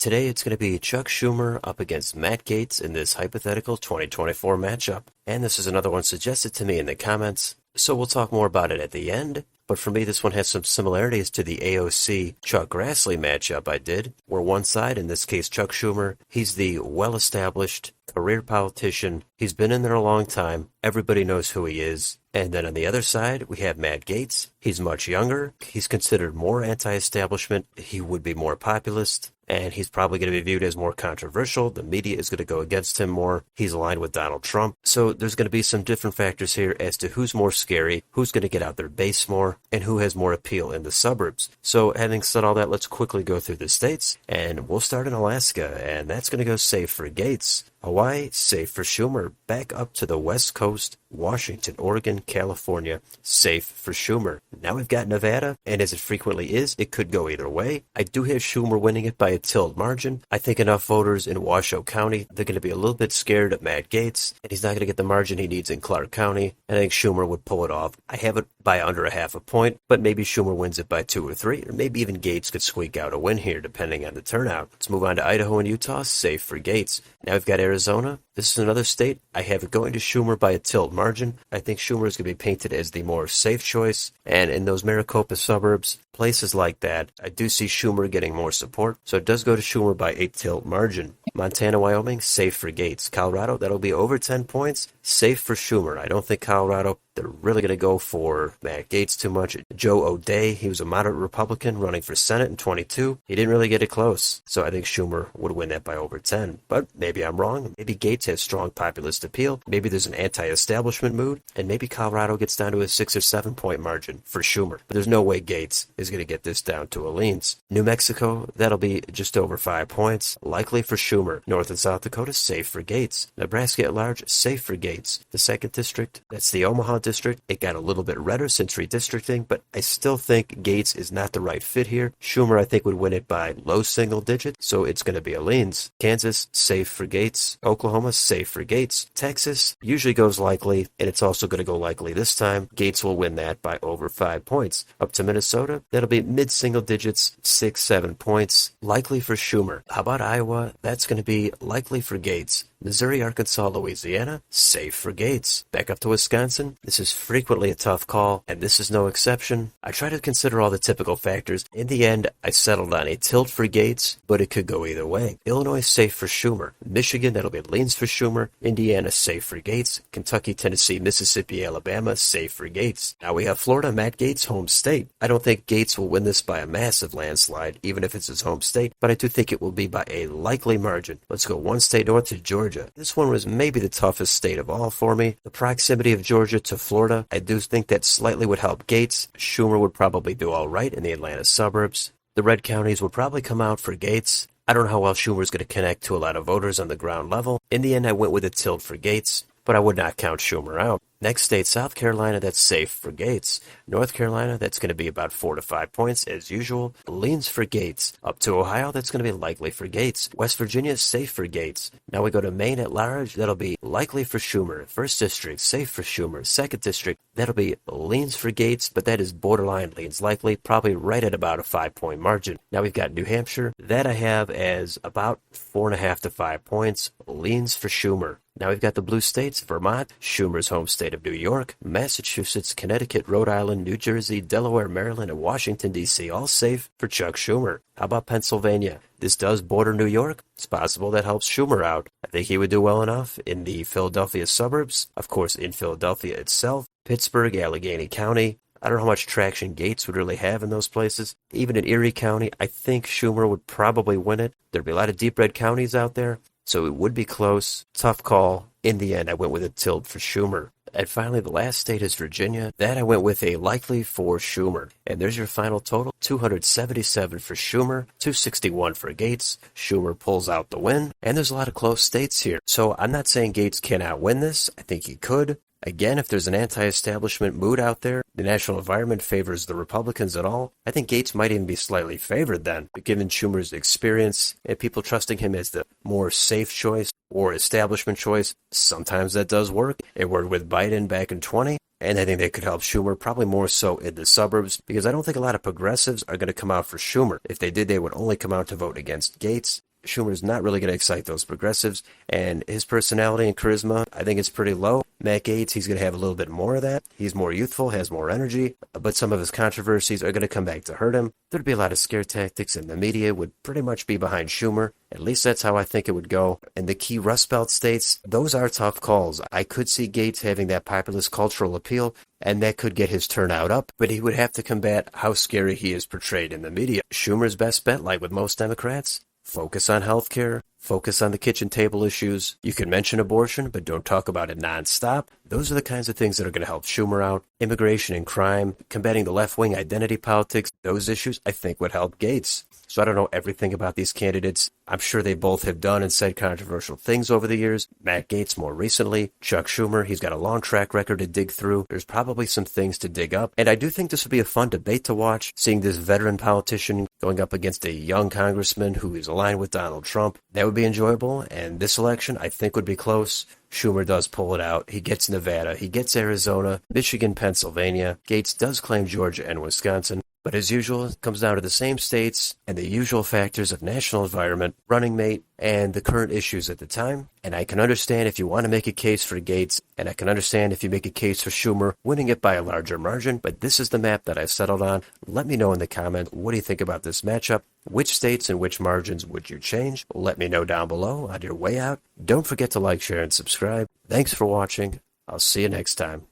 Today it's going to be Chuck Schumer up against Matt Gaetz in this hypothetical 2024 matchup. And this is another one suggested to me in the comments, so we'll talk more about it at the end. But for me, this one has some similarities to the AOC Chuck Grassley matchup I did, where one side, in this case Chuck Schumer, he's the well-established career politician. He's been in there a long time. Everybody knows who he is. And then on the other side, we have Matt Gaetz. He's much younger. He's considered more anti-establishment. He would be more populist. And he's probably going to be viewed as more controversial. The media is going to go against him more. He's aligned with Donald Trump. So there's going to be some different factors here as to who's more scary, who's going to get out their base more, and who has more appeal in the suburbs. So having said all that, let's quickly go through the states. And we'll start in Alaska, and that's going to go safe for Gaetz. Hawaii, safe for Schumer. Back up to the West Coast, Washington, Oregon, California, safe for Schumer. Now we've got Nevada, and as it frequently is, it could go either way. I do have Schumer winning it by a tilt margin. I think enough voters in Washoe County, they're going to be a little bit scared of Matt Gaetz, and he's not going to get the margin he needs in Clark County, and I think Schumer would pull it off. I have it by under a half a point, but maybe Schumer wins it by 2 or 3, or maybe even Gaetz could squeak out a win here, depending on the turnout. Let's move on to Idaho and Utah, safe for Gaetz. Now we've got Arizona. This is another state. I have it going to Schumer by a tilt margin. I think Schumer is going to be painted as the more safe choice. And in those Maricopa suburbs, places like that, I do see Schumer getting more support. So it does go to Schumer by a tilt margin. Montana, Wyoming, safe for Gaetz. Colorado, that'll be over 10 points. Safe for Schumer. I don't think Colorado, they're really going to go for Matt Gaetz too much. Joe O'Dea, he was a moderate Republican running for Senate in 22. He didn't really get it close. So I think Schumer would win that by over 10. But maybe I'm wrong. Maybe Gaetz has strong populist appeal. Maybe there's an anti-establishment mood. And maybe Colorado gets down to a 6 or 7 point margin for Schumer. But there's no way Gaetz is going to get this down to a leans. New Mexico, that'll be just over 5 points. Likely for Schumer. North and South Dakota, safe for Gaetz. Nebraska at large, safe for Gaetz. The 2nd district, that's the Omaha district. It got a little bit redder since redistricting, but I still think Gaetz is not the right fit here. Schumer, I think, would win it by low single digits, so it's going to be a leans. Kansas, safe for Gaetz. Oklahoma, safe for Gaetz. Texas usually goes likely, and it's also going to go likely this time. Gaetz will win that by over 5 points. Up to Minnesota, that'll be mid-single digits, 6, 7 points. Likely for Schumer. How about Iowa? That's going to be likely for Gaetz. Missouri, Arkansas, Louisiana, safe for Gaetz. Back up to Wisconsin. This is frequently a tough call, and this is no exception. I try to consider all the typical factors. In the end, I settled on a tilt for Gaetz, but it could go either way. Illinois, safe for Schumer. Michigan, that'll be leans for Schumer. Indiana, safe for Gaetz. Kentucky, Tennessee, Mississippi, Alabama, safe for Gaetz. Now we have Florida, Matt Gaetz, home state. I don't think Gaetz will win this by a massive landslide, even if it's his home state, but I do think it will be by a likely margin. Let's go one state north to Georgia. This one was maybe the toughest state of all for me. The proximity of Georgia to Florida, I do think that slightly would help Gaetz. Schumer would probably do all right in the Atlanta suburbs. The red counties would probably come out for Gaetz. I don't know how well Schumer's going to connect to a lot of voters on the ground level. In the end, I went with a tilt for Gaetz, but I would not count Schumer out. Next state, South Carolina, that's safe for Gaetz. North Carolina, that's going to be about 4 to 5 points as usual. Leans for Gaetz. Up to Ohio, that's going to be likely for Gaetz. West Virginia, safe for Gaetz. Now we go to Maine at large, that'll be likely for Schumer. 1st district, safe for Schumer. 2nd district, that'll be leans for Gaetz, but that is borderline leans likely, probably right at about a 5 point margin. Now we've got New Hampshire. That I have as about 4.5 to 5 points. Leans for Schumer. Now we've got the blue states, Vermont, Schumer's home state of New York, Massachusetts, Connecticut, Rhode Island, New Jersey, Delaware, Maryland, and Washington, D.C., all safe for Chuck Schumer. How about Pennsylvania? This does border New York. It's possible that helps Schumer out. I think he would do well enough in the Philadelphia suburbs, of course in Philadelphia itself, Pittsburgh, Allegheny County. I don't know how much traction Gaetz would really have in those places. Even in Erie County, I think Schumer would probably win it. There'd be a lot of deep red counties out there, so it would be close. Tough call. In the end, I went with a tilt for Schumer. And finally, the last state is Virginia. That I went with a likely for Schumer. And there's your final total. 277 for Schumer, 261 for Gaetz. Schumer pulls out the win. And there's a lot of close states here. So I'm not saying Gaetz cannot win this. I think he could. Again, if there's an anti-establishment mood out there, the national environment favors the Republicans at all, I think Gaetz might even be slightly favored then. But given Schumer's experience and people trusting him as the more safe choice or establishment choice, sometimes that does work. It worked with Biden back in 20. And I think that could help Schumer, probably more so in the suburbs, because I don't think a lot of progressives are going to come out for Schumer. If they did, they would only come out to vote against Gaetz. Schumer's not really going to excite those progressives, and his personality and charisma, I think it's pretty low. Matt Gaetz, he's going to have a little bit more of that. He's more youthful, has more energy, but some of his controversies are going to come back to hurt him. There'd be a lot of scare tactics, and the media would pretty much be behind Schumer. At least that's how I think it would go. And the key Rust Belt states, those are tough calls. I could see Gaetz having that populist cultural appeal, and that could get his turnout up, but he would have to combat how scary he is portrayed in the media. Schumer's best bet, like with most Democrats, focus on health care, focus on the kitchen table issues. You can mention abortion, but don't talk about it nonstop. Those are the kinds of things that are going to help Schumer out. Immigration and crime, combating the left-wing identity politics, those issues I think would help Gaetz. So I don't know everything about these candidates. I'm sure they both have done and said controversial things over the years. Matt Gaetz more recently. Chuck Schumer, he's got a long track record to dig through. There's probably some things to dig up. And I do think this would be a fun debate to watch, seeing this veteran politician going up against a young congressman who is aligned with Donald Trump. That would be enjoyable, and this election I think would be close. Schumer does pull it out. He gets Nevada, he gets Arizona, Michigan, Pennsylvania. Gaetz does claim Georgia and Wisconsin. But as usual, it comes down to the same states and the usual factors of national environment, running mate, and the current issues at the time. And I can understand if you want to make a case for Gaetz, and I can understand if you make a case for Schumer winning it by a larger margin, but this is the map that I've settled on. Let me know in the comments, what do you think about this matchup? Which states and which margins would you change? Let me know down below on your way out. Don't forget to like, share, and subscribe. Thanks for watching. I'll see you next time.